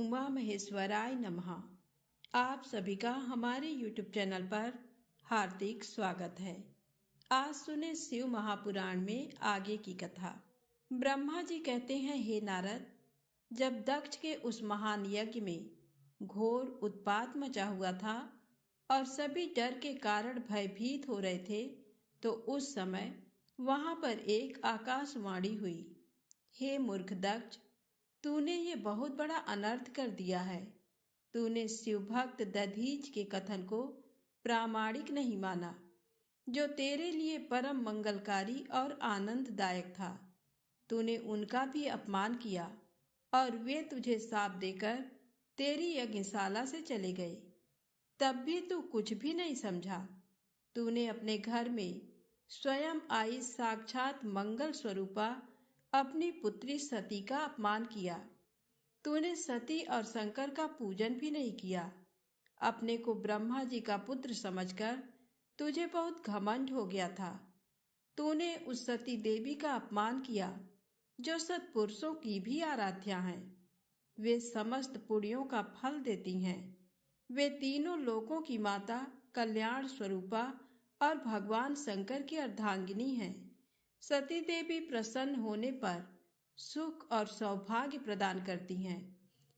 उमा महेश्वराय नमः। आप सभी का हमारे YouTube चैनल पर हार्दिक स्वागत है। आज सुने शिव महापुराण में आगे की कथा। ब्रह्मा जी कहते हैं, हे नारद, जब दक्ष के उस महान यज्ञ में घोर उत्पात मचा हुआ था और सभी डर के कारण भयभीत हो रहे थे, तो उस समय वहां पर एक आकाशवाणी हुई, हे मूर्ख दक्ष, तूने ये बहुत बड़ा अनर्थ कर दिया है। तूने शिव भक्त दधीच के कथन को प्रामाणिक नहीं माना, जो तेरे लिए परम मंगलकारी और आनंददायक था। तूने उनका भी अपमान किया और वे तुझे शाप देकर तेरी यज्ञशाला से चले गए। तब भी तू कुछ भी नहीं समझा। तूने अपने घर में स्वयं आई साक्षात मंगल स्वरूपा अपनी पुत्री सती का अपमान किया। तूने सती और शंकर का पूजन भी नहीं किया। अपने को ब्रह्मा जी का पुत्र समझकर तुझे बहुत घमंड हो गया था। तूने उस सती देवी का अपमान किया जो सत्पुरुषों की भी आराध्या हैं। वे समस्त पुण्यों का फल देती हैं। वे तीनों लोकों की माता, कल्याण स्वरूपा और भगवान शंकर की अर्धांगिनी हैं। सती देवी प्रसन्न होने पर सुख और सौभाग्य प्रदान करती हैं।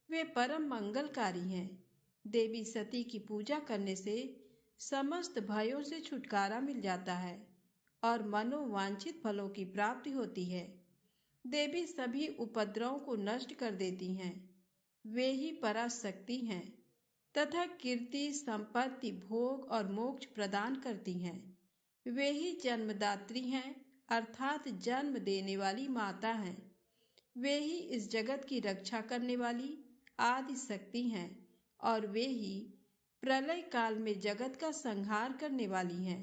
वे परम मंगलकारी हैं। देवी सती की पूजा करने से समस्त भयों से छुटकारा मिल जाता है और मनोवांछित फलों की प्राप्ति होती है। देवी सभी उपद्रवों को नष्ट कर देती हैं। वे ही पराशक्ति हैं तथा कीर्ति, संपत्ति, भोग और मोक्ष प्रदान करती हैं। वे ही जन्मदात्री हैं, अर्थात जन्म देने वाली माता हैं। वे ही इस जगत की रक्षा करने वाली आदि शक्ति हैं और वे ही प्रलय काल में जगत का संहार करने वाली हैं।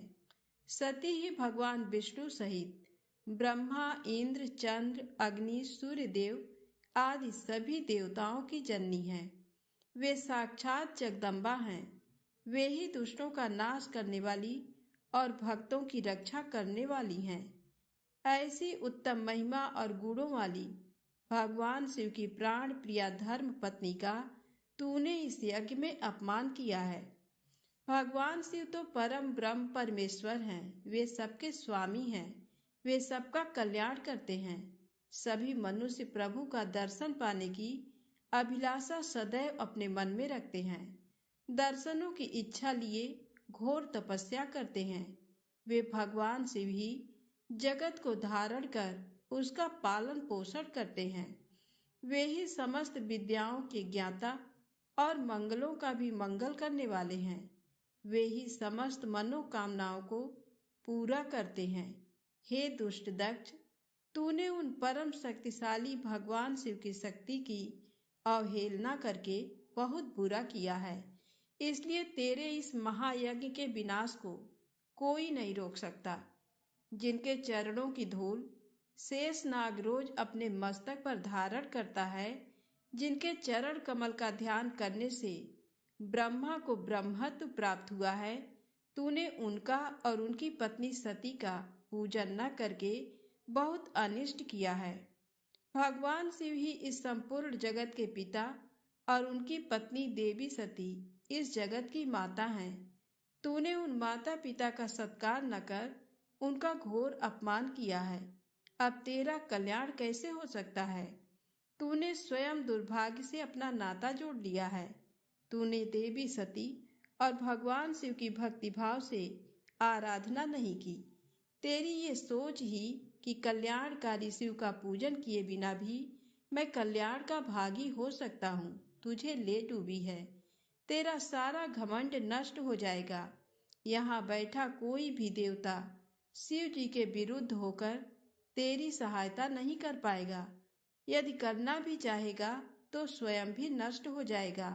सती ही भगवान विष्णु सहित ब्रह्मा, इंद्र, चंद्र, अग्नि, सूर्य देव आदि सभी देवताओं की जननी हैं। वे साक्षात जगदम्बा हैं। वे ही दुष्टों का नाश करने वाली और भक्तों की रक्षा करने वाली हैं। ऐसी उत्तम महिमा और गुणों वाली भगवान शिव की प्राण प्रिया धर्म पत्नी का तूने इस यज्ञ में अपमान किया है। भगवान शिव तो परम ब्रह्म परमेश्वर हैं। वे सबके स्वामी हैं। वे सबका कल्याण करते हैं। सभी मनुष्य प्रभु का दर्शन पाने की अभिलाषा सदैव अपने मन में रखते हैं। दर्शनों की इच्छा लिए घोर तपस्या करते हैं। वे भगवान शिव ही जगत को धारण कर उसका पालन पोषण करते हैं। वे ही समस्त विद्याओं के ज्ञाता और मंगलों का भी मंगल करने वाले हैं। वे ही समस्त मनोकामनाओं को पूरा करते हैं। हे दुष्ट दक्ष, तूने उन परम शक्तिशाली भगवान शिव की शक्ति की अवहेलना करके बहुत बुरा किया है। इसलिए तेरे इस महायज्ञ के विनाश को कोई नहीं रोक सकता। जिनके चरणों की धूल शेष नाग रोज अपने मस्तक पर धारण करता है, जिनके चरण कमल का ध्यान करने से ब्रह्मा को ब्रह्मत्व प्राप्त हुआ है, तूने उनका और उनकी पत्नी सती का पूजन न करके बहुत अनिष्ट किया है। भगवान शिव ही इस संपूर्ण जगत के पिता और उनकी पत्नी देवी सती इस जगत की माता हैं। तूने उन माता पिता का सत्कार न कर उनका घोर अपमान किया है। अब तेरा कल्याण कैसे हो सकता है? तूने स्वयं दुर्भाग्य से अपना नाता जोड़ लिया है। तूने देवी सती और भगवान शिव की भक्तिभाव से आराधना नहीं की। तेरी ये सोच ही कि कल्याणकारी शिव का पूजन किए बिना भी मैं कल्याण का भागी हो सकता हूँ, तुझे ले डूबी है। तेरा सारा घमंड नष्ट हो जाएगा। यहाँ बैठा कोई भी देवता शिव जी के विरुद्ध होकर तेरी सहायता नहीं कर पाएगा। यदि करना भी चाहेगा तो स्वयं भी नष्ट हो जाएगा।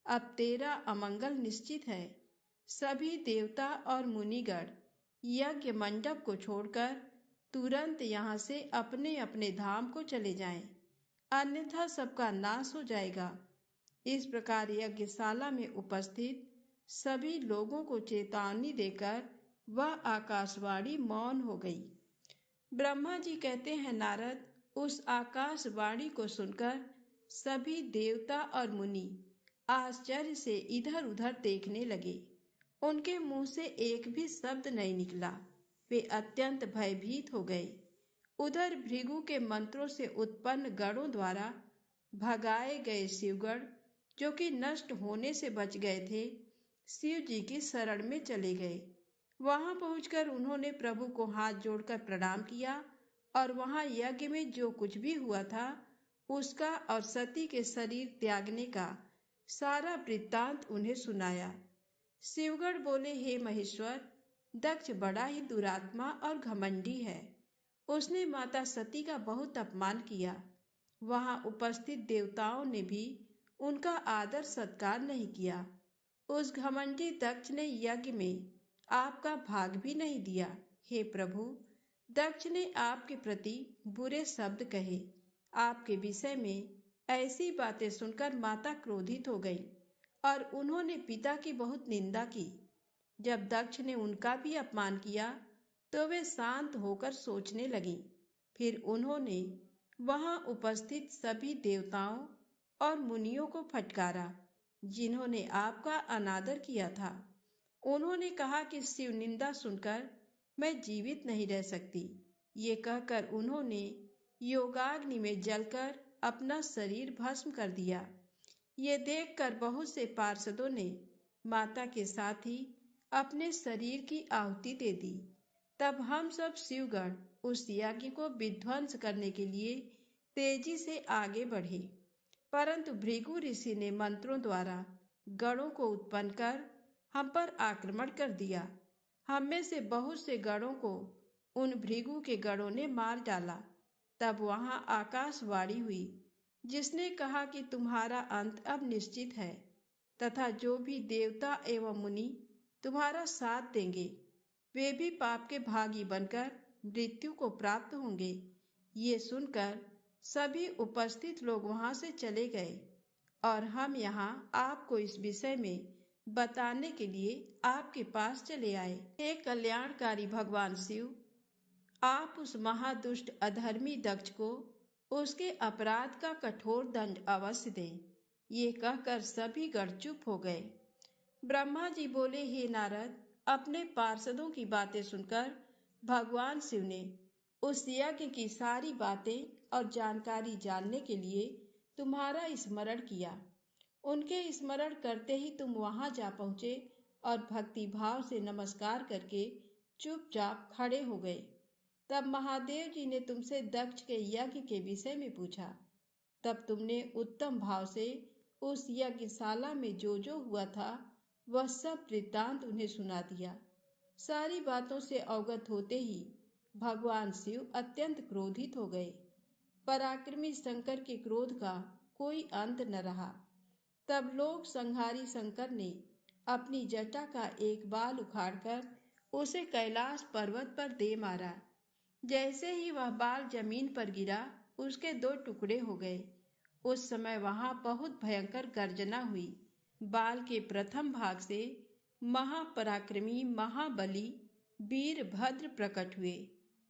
अब तेरा अमंगल निश्चित है। सभी देवता और मुनिगण यज्ञ मंडप को छोड़कर तुरंत यहाँ से अपने अपने धाम को चले जाएं, अन्यथा सबका नाश हो जाएगा। इस प्रकार यज्ञशाला में उपस्थित सभी लोगों को चेतावनी देकर वह आकाशवाणी मौन हो गई। ब्रह्मा जी कहते हैं, नारद, उस आकाशवाणी को सुनकर सभी देवता और मुनि आश्चर्य से इधर उधर देखने लगे। उनके मुंह से एक भी शब्द नहीं निकला। वे अत्यंत भयभीत हो गए। उधर भृगु के मंत्रों से उत्पन्न गणों द्वारा भगाए गए शिवगण, जो कि नष्ट होने से बच गए थे, शिव जी की शरण में चले गए। वहां पहुंचकर उन्होंने प्रभु को हाथ जोड़कर प्रणाम किया और वहां यज्ञ में जो कुछ भी हुआ था उसका और सती के शरीर त्यागने का सारा वृत्तांत उन्हें सुनाया। शिवगण बोले, हे महेश्वर, दक्ष बड़ा ही दुरात्मा और घमंडी है। उसने माता सती का बहुत अपमान किया। वहां उपस्थित देवताओं ने भी उनका आदर सत्कार नहीं किया। उस घमंडी दक्ष ने यज्ञ में आपका भाग भी नहीं दिया। हे प्रभु, दक्ष ने आपके प्रति बुरे शब्द कहे। आपके विषय में ऐसी बातें सुनकर माता क्रोधित हो गई और उन्होंने पिता की बहुत निंदा की। जब दक्ष ने उनका भी अपमान किया तो वे शांत होकर सोचने लगीं। फिर उन्होंने वहां उपस्थित सभी देवताओं और मुनियों को फटकारा जिन्होंने आपका अनादर किया था। उन्होंने कहा कि शिव निंदा सुनकर मैं जीवित नहीं रह सकती। ये कहकर उन्होंने योगाग्नि में जलकर अपना शरीर भस्म कर दिया। ये देखकर बहुत से पार्षदों ने माता के साथ ही अपने शरीर की आहुति दे दी। तब हम सब शिवगण उस यज्ञ को विध्वंस करने के लिए तेजी से आगे बढ़े, परंतु भृगु ऋषि ने मंत्रों द्वारा गणों को उत्पन्न कर हम पर आक्रमण कर दिया। हम में से बहुत से गणों को उन भृगु के गणों ने मार डाला। तब वहां आकाशवाणी हुई जिसने कहा कि तुम्हारा अंत अब निश्चित है तथा जो भी देवता एवं मुनि तुम्हारा साथ देंगे वे भी पाप के भागी बनकर मृत्यु को प्राप्त होंगे। ये सुनकर सभी उपस्थित लोग वहां से चले गए और हम यहाँ आपको इस विषय में बताने के लिए आपके पास चले आए। हे कल्याणकारी भगवान शिव, आप उस महादुष्ट अधर्मी दक्ष को उसके अपराध का कठोर दंड अवश्य दें। ये कहकर सभी गण चुप हो गए। ब्रह्मा जी बोले, हे नारद, अपने पार्षदों की बातें सुनकर भगवान शिव ने उस यज्ञ की सारी बातें और जानकारी जानने के लिए तुम्हारा स्मरण किया। उनके स्मरण करते ही तुम वहां जा पहुंचे और भक्ति भाव से नमस्कार करके चुपचाप खड़े हो गए। तब महादेव जी ने तुमसे दक्ष के यज्ञ के विषय में पूछा। तब तुमने उत्तम भाव से उस यज्ञशाला में जो हुआ था वह सब वृत्तांत उन्हें सुना दिया। सारी बातों से अवगत होते ही भगवान शिव अत्यंत क्रोधित हो गए। पराक्रमी शंकर के क्रोध का कोई अंत न रहा। तब लोक संहारी शंकर ने अपनी जटा का एक बाल उखाड़कर उसे कैलाश पर्वत पर दे मारा। जैसे ही वह बाल जमीन पर गिरा उसके 2 टुकड़े हो गए। उस समय वहां बहुत भयंकर गर्जना हुई। बाल के प्रथम भाग से महापराक्रमी महाबली वीरभद्र प्रकट हुए,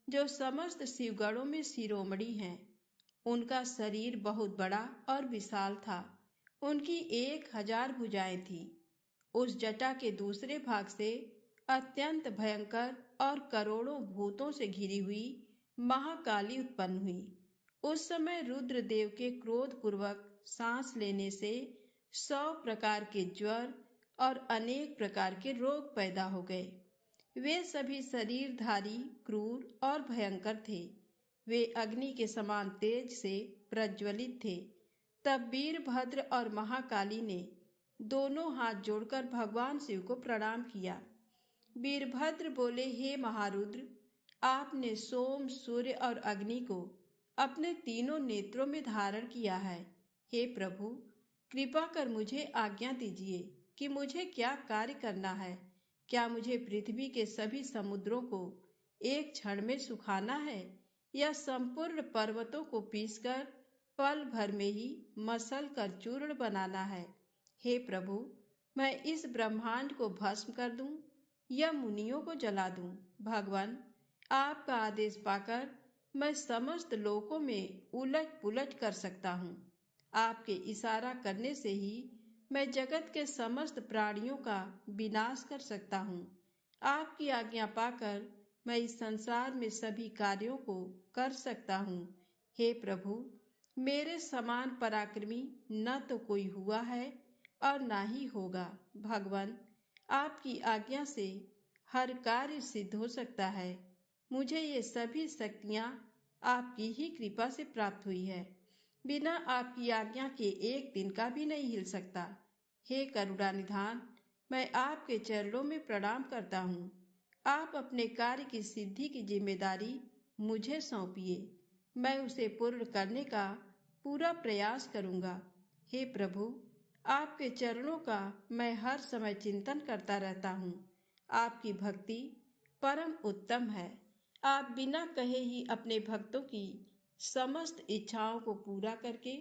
जो समस्त शिवगणों में शिरोमणि हैं। उनका शरीर बहुत बड़ा और विशाल था। उनकी 1000 भुजाएं थीं। उस जटा के दूसरे भाग से अत्यंत भयंकर और करोड़ों भूतों से घिरी हुई महाकाली उत्पन्न हुई। उस समय रुद्रदेव के क्रोध पूर्वक सांस लेने से 100 प्रकार के ज्वर और अनेक प्रकार के रोग पैदा हो गए। वे सभी शरीरधारी, क्रूर और भयंकर थे। वे अग्नि के समान तेज से प्रज्वलित थे। तब वीरभद्र और महाकाली ने दोनों हाथ जोड़कर भगवान शिव को प्रणाम किया। वीरभद्र बोले, हे महारुद्र, आपने सोम, सूर्य और अग्नि को अपने तीनों नेत्रों में धारण किया है। हे प्रभु, कृपा कर मुझे आज्ञा दीजिए कि मुझे क्या कार्य करना है। क्या मुझे पृथ्वी के सभी समुद्रों को एक क्षण में सुखाना है या संपूर्ण पर्वतों को पीसकर पल भर में ही मसल कर चूर्ण बनाना है। हे प्रभु, मैं इस ब्रह्मांड को भस्म कर दूं या मुनियों को जला दूं। भगवान, आपका आदेश पाकर मैं समस्त लोकों में उलट पुलट कर सकता हूँ। आपके इशारा करने से ही मैं जगत के समस्त प्राणियों का विनाश कर सकता हूँ। आपकी आज्ञा पाकर मैं इस संसार में सभी कार्यों को कर सकता हूँ। हे प्रभु, मेरे समान पराक्रमी न तो कोई हुआ है और ना ही होगा। भगवान, आपकी आज्ञा से हर कार्य सिद्ध हो सकता है। मुझे ये सभी शक्तियाँ आपकी ही कृपा से प्राप्त हुई है। बिना आपकी आज्ञा के एक दिन का भी नहीं हिल सकता। हे करुणा निधान, मैं आपके चरणों में प्रणाम करता हूँ। आप अपने कार्य की सिद्धि की जिम्मेदारी मुझे सौंपिए। मैं उसे पूर्ण करने का पूरा प्रयास करूँगा। हे प्रभु, आपके चरणों का मैं हर समय चिंतन करता रहता हूँ। आपकी भक्ति परम उत्तम है। आप बिना कहे ही अपने भक्तों की समस्त इच्छाओं को पूरा करके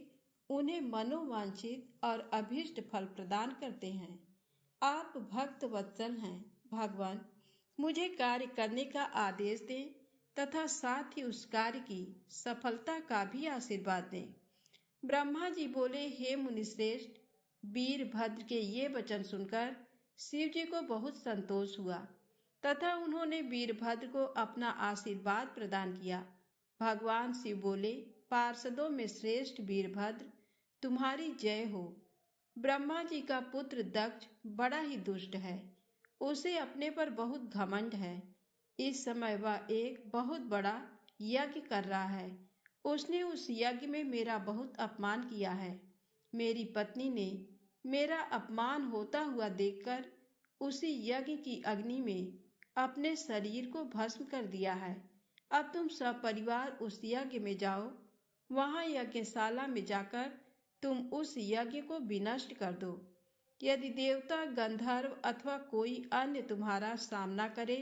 उन्हें मनोवांछित और अभीष्ट फल प्रदान करते हैं। आप भक्त वत्सल हैं। भगवान, मुझे कार्य करने का आदेश दें तथा साथ ही उस कार्य की सफलता का भी आशीर्वाद दें। ब्रह्मा जी बोले, हे मुनिश्रेष्ठ, वीरभद्र के ये वचन सुनकर शिव जी को बहुत संतोष हुआ तथा उन्होंने वीरभद्र को अपना आशीर्वाद प्रदान किया। भगवान शिव बोले, पार्षदों में श्रेष्ठ वीरभद्र, तुम्हारी जय हो। ब्रह्मा जी का पुत्र दक्ष बड़ा ही दुष्ट है। उसे अपने पर बहुत घमंड है। इस समय वह एक बहुत बड़ा यज्ञ कर रहा है। उसने उस यज्ञ में मेरा बहुत अपमान किया है। मेरी पत्नी ने मेरा अपमान होता हुआ देखकर उसी यज्ञ की अग्नि में अपने शरीर को भस्म कर दिया है। अब तुम सपरिवार उस यज्ञ में जाओ। वहां यज्ञशाला में जाकर तुम उस यज्ञ को विनष्ट कर दो। यदि देवता, गंधर्व अथवा कोई अन्य तुम्हारा सामना करे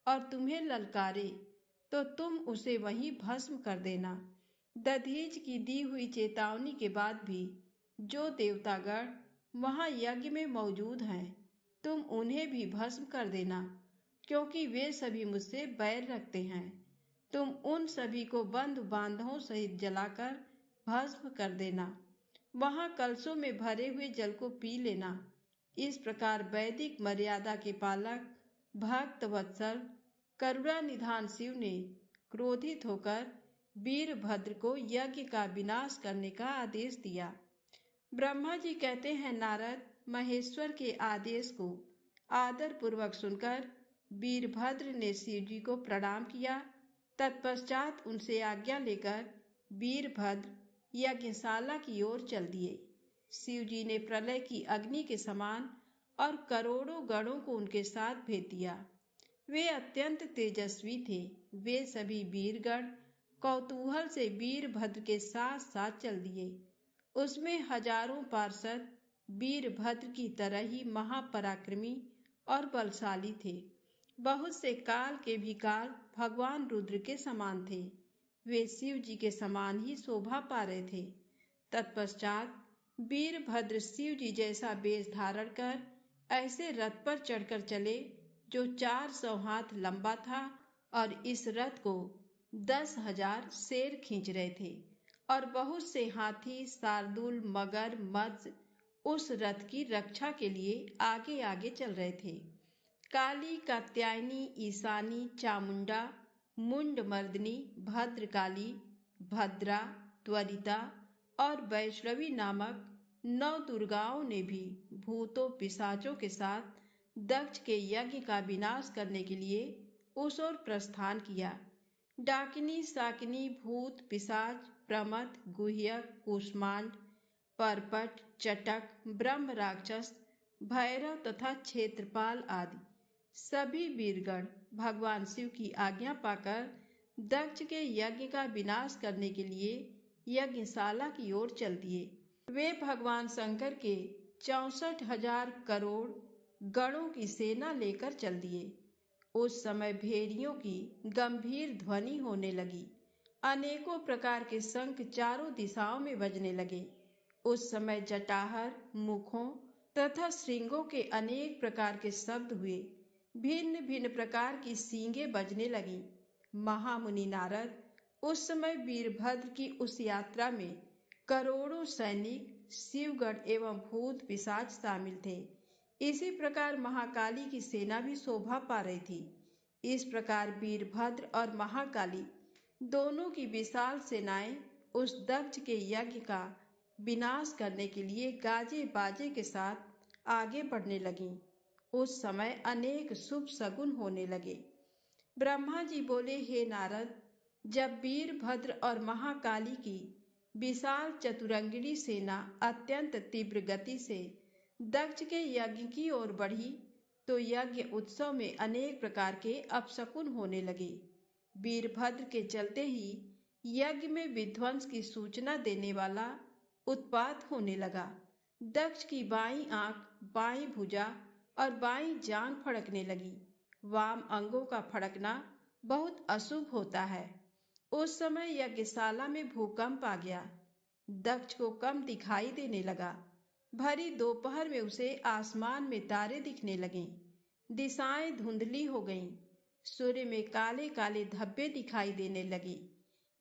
और तुम्हें ललकारे तो तुम उसे वहीं भस्म कर देना। दधीच की दी हुई चेतावनी के बाद भी जो देवतागण वहां यज्ञ में मौजूद हैं, तुम उन्हें भी भस्म कर देना, क्योंकि वे सभी मुझसे बैर रखते हैं। तुम उन सभी को बंधु बांधवों सहित जलाकर भस्म कर देना। वहां कलशों में भरे हुए जल को पी लेना। इस प्रकार वैदिक मर्यादा के पालक भक्त वत्सल करुणा निधान शिव ने क्रोधित होकर वीरभद्र को यज्ञ का विनाश करने का आदेश दिया। ब्रह्मा जी कहते हैं, नारद, महेश्वर के आदेश को आदर पूर्वक सुनकर वीरभद्र ने शिव जी को प्रणाम किया। तत्पश्चात उनसे आज्ञा लेकर वीरभद्र यज्ञशाला की ओर चल दिए। शिव जी ने प्रलय की अग्नि के समान और करोड़ों गणों को उनके साथ भेज दिया। वे अत्यंत तेजस्वी थे। वे सभी वीरगण कौतूहल से वीरभद्र के साथ साथ चल दिए। उसमें हजारों पार्षद वीरभद्र की तरह ही महापराक्रमी और बलशाली थे। बहुत से काल के भी काल भगवान रुद्र के समान थे। वे शिव जी के समान ही शोभा पा रहे थे। तत्पश्चात वीरभद्र शिव जी जैसा वेश धारण कर ऐसे रथ पर चढ़कर चले जो 400 हाथ लंबा था और इस रथ को 10,000 शेर खींच रहे थे और बहुत से हाथी, शार्दूल, मगर, मत्स्य उस रथ की रक्षा के लिए आगे आगे चल रहे थे। काली, कात्यायनी, ईशानी, चामुंडा, मुंडमर्दिनी, भद्रकाली, भद्रा, त्वरिता और वैष्णवी नामक 9 दुर्गाओं ने भी भूतों पिशाचों के साथ दक्ष के यज्ञ का विनाश करने के लिए उस ओर प्रस्थान किया। डाकिनी, शाकिनी, भूत, पिशाच, प्रमथ, गुह्यक, कूष्मांड, परपट, चटक, ब्रह्म राक्षस, भैरव तथा क्षेत्रपाल आदि सभी वीरगण भगवान शिव की आज्ञा पाकर दक्ष के यज्ञ का विनाश करने के लिए यज्ञशाला की ओर चल दिए। वे भगवान शंकर के 64,000 करोड़ गणों की सेना लेकर चल दिए। उस समय भेड़ियों की गंभीर ध्वनि होने लगी। अनेकों प्रकार के शंख चारों दिशाओं में बजने लगे। उस समय जटाहर, मुखों तथा श्रृंगों के अनेक प्रकार के शब्द हुए। भिन्न भिन्न प्रकार की सींगें बजने लगीं। महामुनि नारद उस समय वीरभद्र की उस यात्रा में करोड़ों सैनिक, शिवगढ़ एवं भूत पिशाच शामिल थे। इसी प्रकार महाकाली की सेना भी शोभा पा रही थी। इस प्रकार वीरभद्र और महाकाली दोनों की विशाल सेनाएं उस दक्ष के यज्ञ का विनाश करने के लिए गाजे बाजे के साथ आगे बढ़ने लगीं। उस समय अनेक शुभ शगुन होने लगे। ब्रह्मा जी बोले, हे नारद, जब वीरभद्र और महाकाली की विशाल चतुरंगिणी सेना अत्यंत तीव्र गति से दक्ष के यज्ञ की ओर बढ़ी तो यज्ञ उत्सव में अनेक प्रकार के अपशकुन होने लगे। वीरभद्र के चलते ही यज्ञ में विध्वंस की सूचना देने वाला उत्पात होने लगा। दक्ष की बाईं आंख, बाईं भुजा और बाईं जांघ फड़कने लगी। वाम अंगों का फड़कना बहुत अशुभ होता है। उस समय यज्ञशाला में भूकंप आ गया। दक्ष को कम दिखाई देने लगा। भरी दोपहर में उसे आसमान में तारे दिखने लगे। दिशाएं धुंधली हो गईं। सूर्य में काले काले धब्बे दिखाई देने लगे।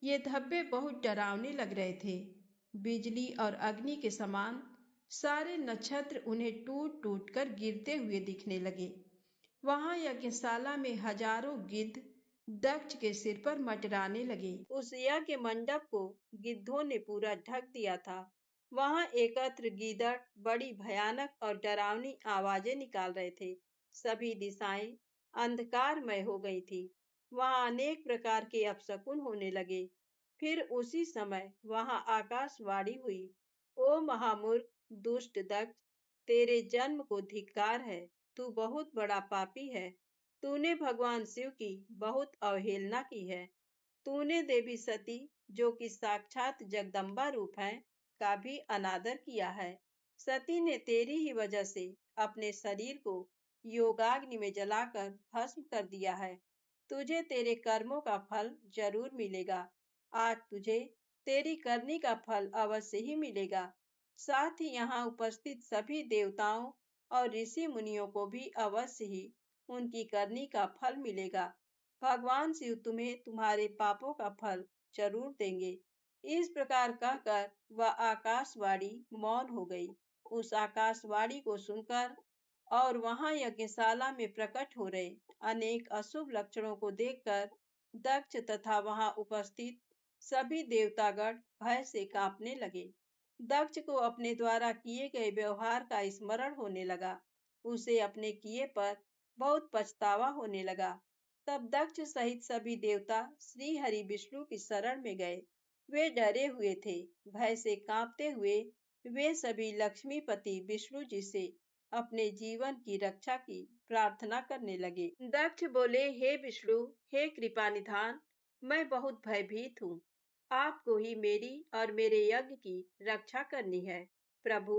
ये धब्बे बहुत डरावने लग रहे थे। बिजली और अग्नि के समान सारे नक्षत्र उन्हें टूट टूट कर गिरते हुए दिखने लगे। वहां यज्ञशाला में हजारों गिद्ध दक्ष के सिर पर मंडराने लगे। उस यज्ञ मंडप को गिद्धों ने पूरा ढक दिया था। वहां एकत्र गीदड़ बड़ी भयानक और डरावनी आवाजें निकाल रहे थे। सभी दिशाएं अंधकारमय हो गई थी। वहां अनेक प्रकार के अपशकुन होने लगे। फिर उसी समय वहां आकाशवाणी हुई, ओ महामूर्ख दुष्ट दक्ष, तेरे जन्म को धिक्कार है। तू बहुत बड़ा पापी है। तूने भगवान शिव की बहुत अवहेलना की है। तूने देवी सती, जो कि साक्षात जगदम्बा रूप है, का भी अनादर किया है। सती ने तेरी ही वजह से अपने शरीर को योगाग्नि में जलाकर भस्म कर दिया है। तुझे तेरे कर्मों का फल जरूर मिलेगा। आज तुझे तेरी करनी का फल अवश्य ही मिलेगा। साथ ही यहाँ उपस्थित सभी देवताओं और ऋषि मुनियों को भी अवश्य ही उनकी करनी का फल मिलेगा। भगवान शिव तुम्हें तुम्हारे पापों का फल जरूर देंगे। इस प्रकार कहकर वह आकाशवाणी मौन हो गई। उस आकाशवाणी को सुनकर और वहां यज्ञशाला में प्रकट हो रहे अनेक अशुभ लक्षणों को देखकर दक्ष तथा वहां उपस्थित सभी देवतागण भय से कांपने लगे। दक्ष को अपने द्वारा किए गए व्यवहार का स्मरण होने लगा। उसे अपने किए पर बहुत पछतावा होने लगा। तब दक्ष सहित सभी देवता श्री हरि विष्णु की शरण में गए। वे डरे हुए थे। भय से कांपते हुए वे सभी लक्ष्मीपति विष्णु जी से अपने जीवन की रक्षा की प्रार्थना करने लगे। दक्ष बोले, हे विष्णु, हे कृपा निधान, मैं बहुत भयभीत हूँ। आपको ही मेरी और मेरे यज्ञ की रक्षा करनी है। प्रभु,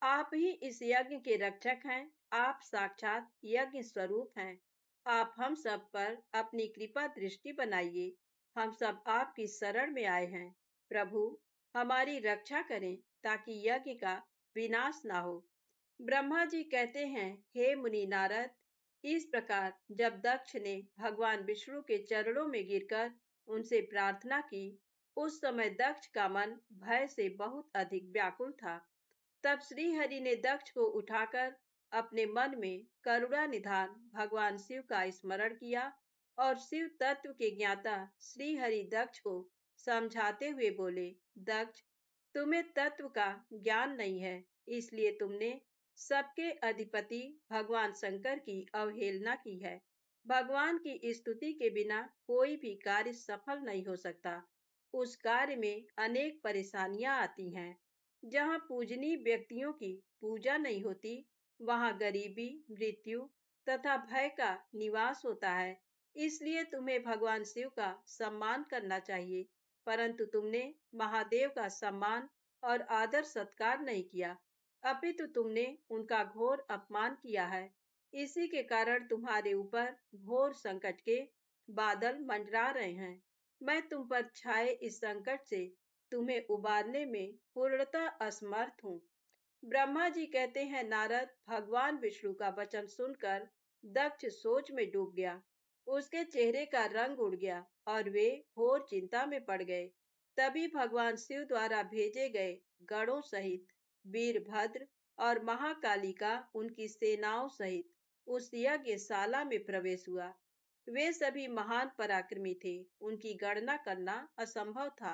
आप ही इस यज्ञ के रक्षक हैं। आप साक्षात यज्ञ स्वरूप हैं। आप हम सब पर अपनी कृपा दृष्टि बनाइए। हम सब आपकी शरण में आए हैं। प्रभु, हमारी रक्षा करें ताकि यज्ञ का विनाश ना हो। ब्रह्मा जी कहते हैं, हे मुनि नारद, इस प्रकार जब दक्ष ने भगवान विष्णु के चरणों में गिरकर उनसे प्रार्थना की, उस समय दक्ष का मन भय से बहुत अधिक व्याकुल था। तब श्री हरि ने दक्ष को उठाकर अपने मन में करुणा निधान भगवान शिव का स्मरण किया और शिव तत्व के ज्ञाता श्री हरि दक्ष को समझाते हुए बोले, दक्ष, तुम्हें तत्व का ज्ञान नहीं है, इसलिए तुमने सबके अधिपति भगवान शंकर की अवहेलना की है। भगवान की स्तुति के बिना कोई भी कार्य सफल नहीं हो सकता। उस कार्य में अनेक परेशानियां आती हैं। जहाँ पूजनीय व्यक्तियों की पूजा नहीं होती, वहाँ गरीबी, मृत्यु तथा भय का निवास होता है। इसलिए तुम्हें भगवान शिव का सम्मान करना चाहिए, परंतु तुमने महादेव का सम्मान और आदर सत्कार नहीं किया, अपितु तुमने उनका घोर अपमान किया है। इसी के कारण तुम्हारे ऊपर घोर संकट के बादल मंडरा रहे हैं। मैं तुम पर छाए इस संकट से तुम्हें उबारने में पूर्णतः असमर्थ हूँ। ब्रह्मा जी कहते हैं, नारद, भगवान विष्णु का वचन सुनकर दक्ष सोच में डूब गया। उसके चेहरे का रंग उड़ गया और वे घोर चिंता में पड़ गए। तभी भगवान शिव द्वारा भेजे गए गणों सहित वीरभद्र और महाकालिका उनकी सेनाओं सहित उस यज्ञशाला में प्रवेश हुआ। वे सभी महान पराक्रमी थे, उनकी गणना करना असंभव था।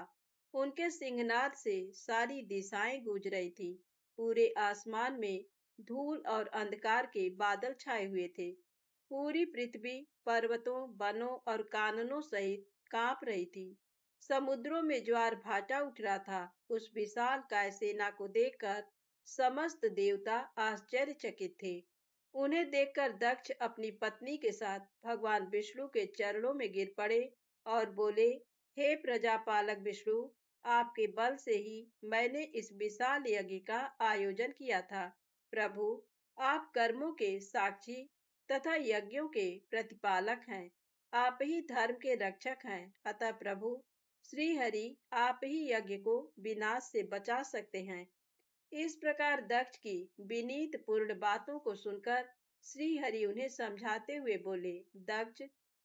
उनके सिंहनाद से सारी दिशाएं गूंज रही थी। पूरे आसमान में धूल और अंधकार के बादल छाए हुए थे। पूरी पृथ्वी पर्वतों, वनों और काननों सहित कांप रही थी। समुद्रों में ज्वार भाटा उठ रहा था। उस विशाल काय सेना को देखकर समस्त देवता आश्चर्यचकित थे। उन्हें देखकर दक्ष अपनी पत्नी के साथ भगवान विष्णु के चरणों में गिर पड़े और बोले, हे प्रजापालक विष्णु, आपके बल से ही मैंने इस विशाल यज्ञ का आयोजन किया था। प्रभु, आप कर्मों के साक्षी तथा यज्ञों के प्रतिपालक हैं। आप ही धर्म के रक्षक हैं। अतः प्रभु श्री हरि, आप ही यज्ञ को विनाश से बचा सकते हैं। इस प्रकार दक्ष की विनीत पूर्ण बातों को सुनकर श्री हरि उन्हें समझाते हुए बोले, दक्ष,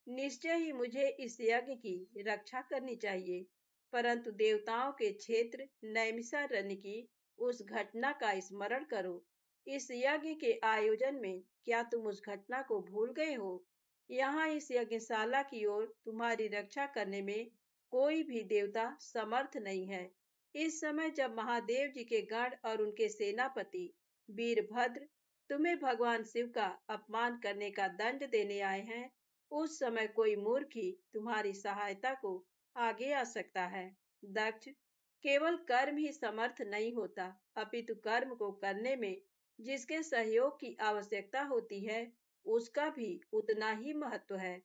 निश्चय ही मुझे इस यज्ञ की रक्षा करनी चाहिए, परंतु देवताओं के क्षेत्र नैमिषारण्य की उस घटना का स्मरण करो। इस यज्ञ के आयोजन में क्या तुम उस घटना को भूल गए हो? यहाँ इस यज्ञशाला की ओर तुम्हारी रक्षा करने में कोई भी देवता समर्थ नहीं है। इस समय जब महादेव जी के गण और उनके सेनापति वीरभद्र तुम्हें भगवान शिव का अपमान करने का दंड देने आए हैं, उस समय कोई मूर्ख ही तुम्हारी सहायता को आगे आ सकता है। दक्ष, केवल कर्म ही समर्थ नहीं होता, अपितु कर्म को करने में जिसके सहयोग की आवश्यकता होती है, उसका भी उतना ही महत्व है।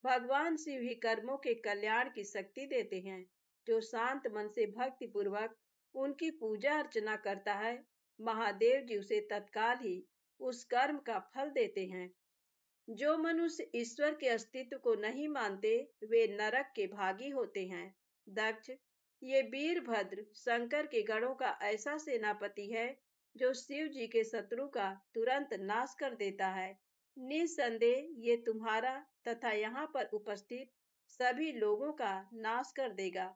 भगवान शिव ही कर्मों के कल्याण की शक्ति देते हैं। जो शांत मन से भक्ति पूर्वक उनकी पूजा अर्चना करता है, महादेव जी उसे तत्काल ही उस कर्म का फल देते हैं। जो मनुष्य ईश्वर के अस्तित्व को नहीं मानते, वे नरक के भागी होते हैं। दक्ष, ये वीरभद्र शंकर के गणों का ऐसा सेनापति है जो शिव जी के शत्रु का तुरंत नाश कर देता है। निस्संदेह ये तुम्हारा तथा यहाँ पर उपस्थित सभी लोगों का नाश कर देगा।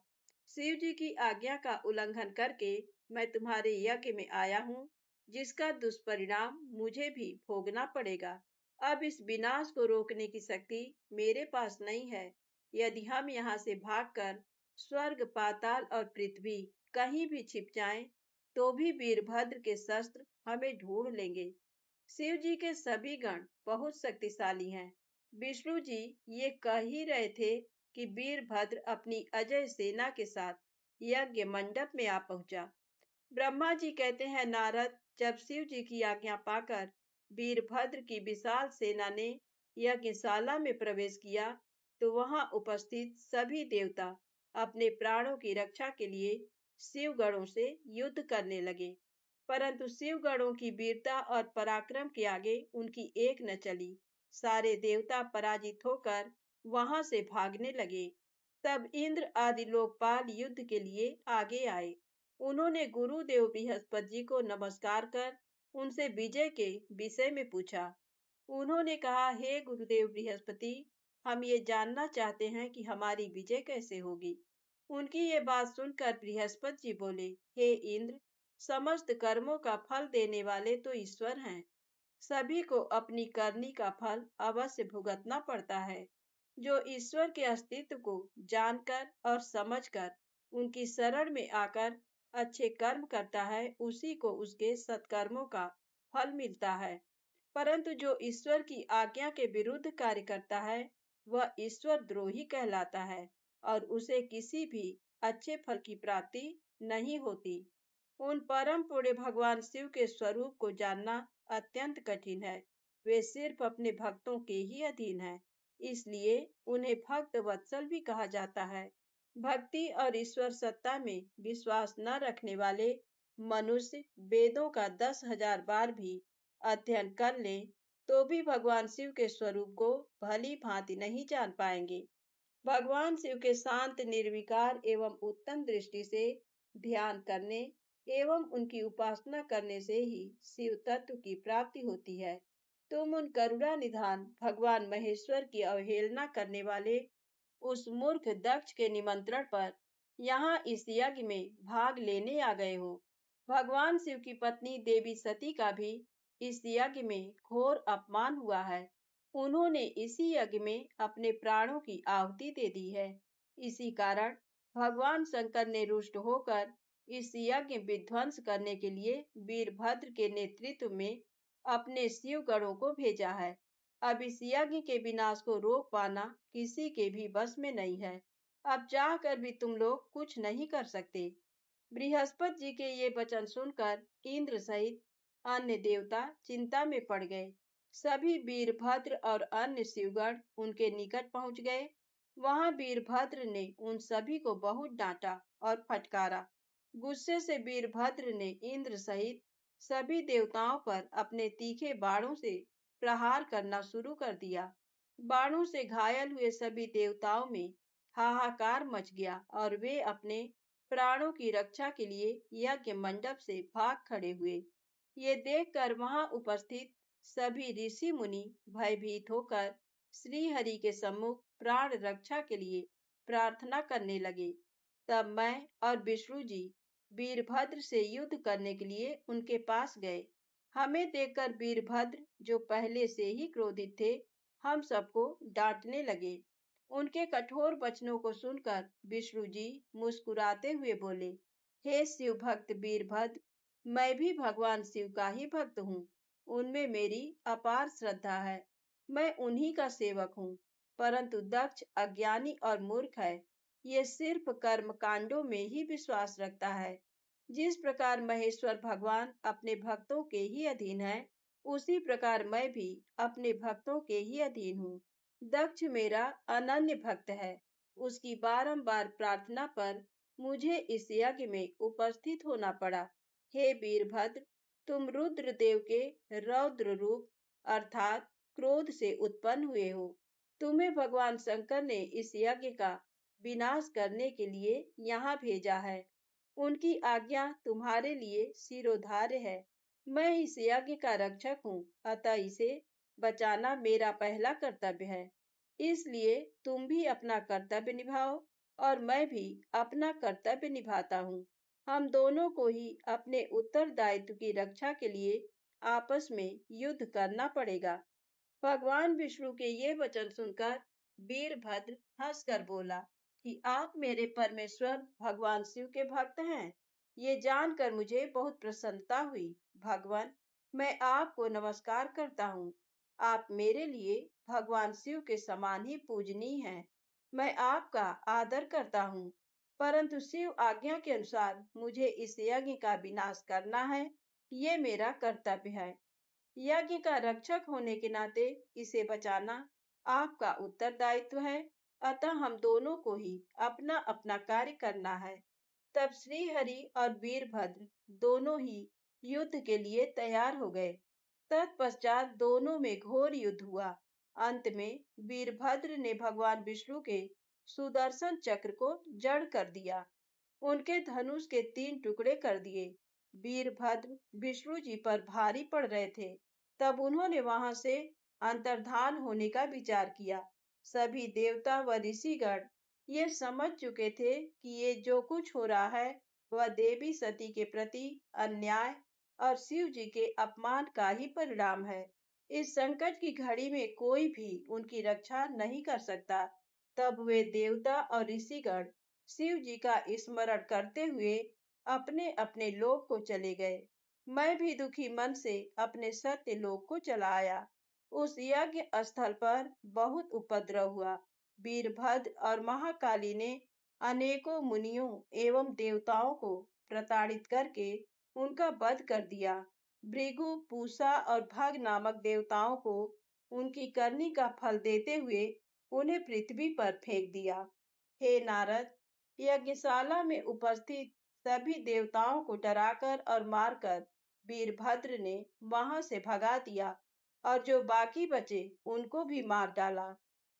शिव जी की आज्ञा का उल्लंघन करके मैं तुम्हारे यज्ञ में आया हूँ, जिसका दुष्परिणाम मुझे भी भोगना पड़ेगा। अब इस विनाश को रोकने की शक्ति मेरे पास नहीं है। यदि हम यहाँ से भागकर स्वर्ग, पाताल और पृथ्वी कहीं भी छिप जाएं, तो भी वीरभद्र के शस्त्र हमें ढूंढ लेंगे। शिव जी के सभी गण बहुत शक्तिशाली हैं। विष्णु जी ये कह ही रहे थे कि वीरभद्र अपनी अजय सेना के साथ यज्ञ मंडप में आ पहुंचा। ब्रह्मा जी कहते हैं, नारद, जब शिव जी की आज्ञा पाकर वीरभद्र की विशाल सेना ने यज्ञशाला में प्रवेश किया, तो वहां उपस्थित सभी देवता अपने प्राणों की रक्षा के लिए शिव गणों से युद्ध करने लगे। परंतु शिव गणों की वीरता और पराक्रम के आगे उनकी एक न चली। सारे देवता पराजित होकर वहां से भागने लगे। तब इंद्र आदि लोकपाल युद्ध के लिए आगे आए। उन्होंने गुरुदेव बृहस्पति जी को नमस्कार कर उनसे विजय के विषय में पूछा। उन्होंने कहा, हे गुरुदेव बृहस्पति, हम ये जानना चाहते हैं कि हमारी विजय कैसे होगी। उनकी ये बात सुनकर बृहस्पति जी बोले, हे इंद्र, समस्त कर्मों का फल देने वाले तो ईश्वर हैं। सभी को अपनी करनी का फल अवश्य भुगतना पड़ता है। जो ईश्वर के अस्तित्व को जानकर और समझकर उनकी शरण में आकर अच्छे कर्म करता है, उसी को उसके सत्कर्मों का फल मिलता है। परंतु जो ईश्वर की आज्ञा के विरुद्ध कार्य करता है, वह ईश्वर द्रोही कहलाता है और उसे किसी भी अच्छे फल की प्राप्ति नहीं होती। उन परम पुण्य भगवान शिव के स्वरूप को जानना अत्यंत कठिन है। वे सिर्फ अपने भक्तों के ही अधीन हैं, इसलिए उन्हें भक्त वत्सल भी कहा जाता है। भक्ति और ईश्वर सत्ता में विश्वास न रखने वाले मनुष्य वेदों का 10,000 बार भी अध्ययन कर ले, तो भी भगवान शिव के स्वरूप को भली भांति नहीं जान पाएंगे। भगवान शिव के शांत, निर्विकार एवं उत्तम दृष्टि से ध्यान करने एवं उनकी उपासना करने से ही शिव तत्व की प्राप्ति होती है। तुम उन करुणा निधान भगवान महेश्वर की अवहेलना करने वाले उस मूर्ख दक्ष के निमंत्रण पर यहाँ इस यज्ञ में भाग लेने आ गए हो। भगवान शिव की पत्नी देवी सती का भी इस यज्ञ में घोर अपमान हुआ है। उन्होंने इसी यज्ञ में अपने प्राणों की आहुति दे दी है। इसी कारण भगवान शंकर ने रुष्ट होकर इस यज्ञ विध्वंस करने के लिए वीरभद्र के नेतृत्व में अपने शिव गणों को भेजा है। अब इस यज्ञ के विनाश को रोक पाना किसी के भी बस में नहीं है। अब चाहकर भी तुम लोग कुछ नहीं कर सकते। बृहस्पति जी के ये वचन सुनकर इंद्र सहित अन्य देवता चिंता में पड़ गए। सभी वीरभद्र और अन्य शिवगण उनके निकट पहुंच गए। वहां वीरभद्र ने उन सभी को बहुत डांटा और फटकारा। गुस्से से वीरभद्र ने इंद्र सहित सभी देवताओं पर अपने तीखे बाणों से प्रहार करना शुरू कर दिया। बाणों से घायल हुए सभी देवताओं में हाहाकार मच गया और वे अपने प्राणों की रक्षा के लिए यज्ञ मंडप से भाग खड़े हुए। ये देखकर वहां उपस्थित सभी ऋषि मुनि भयभीत होकर श्री हरि के सम्मुख प्राण रक्षा के लिए प्रार्थना करने लगे। तब मैं और विष्णु जी वीरभद्र से युद्ध करने के लिए उनके पास गए। हमें देखकर वीरभद्र, जो पहले से ही क्रोधित थे, हम सबको डांटने लगे। उनके कठोर वचनों को सुनकर विष्णु जी मुस्कुराते हुए बोले, हे शिव भक्त वीरभद्र, मैं भी भगवान शिव का ही भक्त हूँ। उनमें मेरी अपार श्रद्धा है। मैं उन्हीं का सेवक हूँ। परंतु दक्ष अज्ञानी और मूर्ख है। ये सिर्फ कर्म कांडों में ही विश्वास रखता है। जिस प्रकार महेश्वर भगवान अपने भक्तों के ही अधीन है, उसी प्रकार मैं भी अपने भक्तों के ही अधीन हूँ। दक्ष मेरा अनन्य भक्त है। उसकी बारंबार प्रार्थना पर मुझे इस यज्ञ में उपस्थित होना पड़ा। हे वीरभद्र, तुम रुद्र देव के रौद्र रूप अर्थात क्रोध से उत्पन्न हुए हो। तुम्हें भगवान शंकर ने इस यज्ञ का विनाश करने के लिए यहाँ भेजा है। उनकी आज्ञा तुम्हारे लिए शिरोधार्य है। मैं इस यज्ञ का रक्षक हूँ, अतः इसे बचाना मेरा पहला कर्तव्य है। इसलिए तुम भी अपना कर्तव्य निभाओ और मैं भी अपना कर्तव्य निभाता हूँ। हम दोनों को ही अपने उत्तरदायित्व की रक्षा के लिए आपस में युद्ध करना पड़ेगा। भगवान विष्णु के ये वचन सुनकर वीरभद्र हंसकर बोला कि आप मेरे परमेश्वर भगवान शिव के भक्त हैं। ये जानकर मुझे बहुत प्रसन्नता हुई। भगवान, मैं आपको नमस्कार करता हूँ। आप मेरे लिए भगवान शिव के समान ही पूजनीय हैं। मैं आपका आदर करता हूँ। परंतु शिव आज्ञा के अनुसार मुझे इस यज्ञ का विनाश करना है। ये मेरा कर्तव्य है। यज्ञ का रक्षक होने के नाते इसे बचाना आपका उत्तरदायित्व है। अतः हम दोनों को ही अपना अपना कार्य करना है। तब श्री हरि और वीरभद्र दोनों ही युद्ध के लिए तैयार हो गए। तत्पश्चात दोनों में घोर युद्ध हुआ। अंत में वीरभद्र ने भगवान विष्णु के सुदर्शन चक्र को जड़ कर दिया। उनके धनुष के 3 टुकड़े कर दिए। वीरभद्र विष्णु जी पर भारी पड़ रहे थे। तब उन्होंने वहां से अंतर्धान होने का विचार किया। सभी देवता व ऋषिगण ये समझ चुके थे कि ये जो कुछ हो रहा है वह देवी सती के प्रति अन्याय और शिव जी के अपमान का ही परिणाम है। इस संकट की घड़ी में कोई भी उनकी रक्षा नहीं कर सकता। तब वे देवता और ऋषिगण शिव जी का स्मरण करते हुए अपने अपने लोक को चले गए। मैं भी दुखी मन से अपने सत्य लोक को चला आया। उस यज्ञ स्थल पर बहुत उपद्रव हुआ। वीरभद्र और महाकाली ने अनेकों मुनियों एवं देवताओं को प्रताड़ित करके उनका वध कर दिया। भृगु, पूषा और भग नामक देवताओं को उनकी करनी का फल देते हुए उन्हें पृथ्वी पर फेंक दिया। हे नारद, यज्ञशाला में उपस्थित सभी देवताओं को डराकर और मारकर वीरभद्र ने वहां से भगा दिया और जो बाकी बचे उनको भी मार डाला।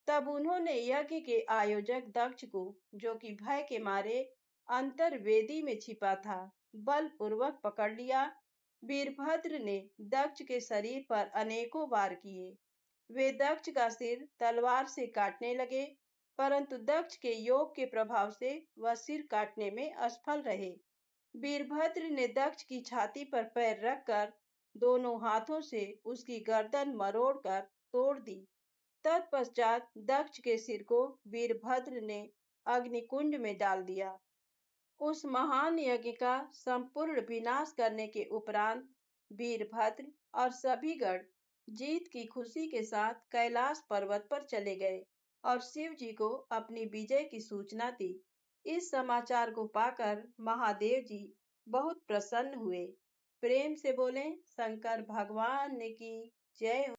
तब उन्होंने यज्ञ के आयोजक दक्ष को, जो कि भय के मारे अंतर्वेदी में छिपा था, बलपूर्वक पकड़ लिया। वीरभद्र ने दक्ष के शरीर पर अनेकों वार किए। वे दक्ष का सिर तलवार से काटने लगे। परंतु दक्ष के योग के प्रभाव से वह सिर काटने में असफल रहे। वीरभद्र ने दक्ष की छाती पर पैर रखकर दोनों हाथों से उसकी गर्दन मरोड़कर तोड़ दी। तत्पश्चात दक्ष के सिर को वीरभद्र ने अग्निकुंड में डाल दिया। उस महान यज्ञ का संपूर्ण विनाश करने के उपरांत वीरभद्र और सभी गण जीत की खुशी के साथ कैलाश पर्वत पर चले गए और शिव जी को अपनी विजय की सूचना दी। इस समाचार को पाकर महादेव जी बहुत प्रसन्न हुए। प्रेम से बोले शंकर भगवान की जय हो।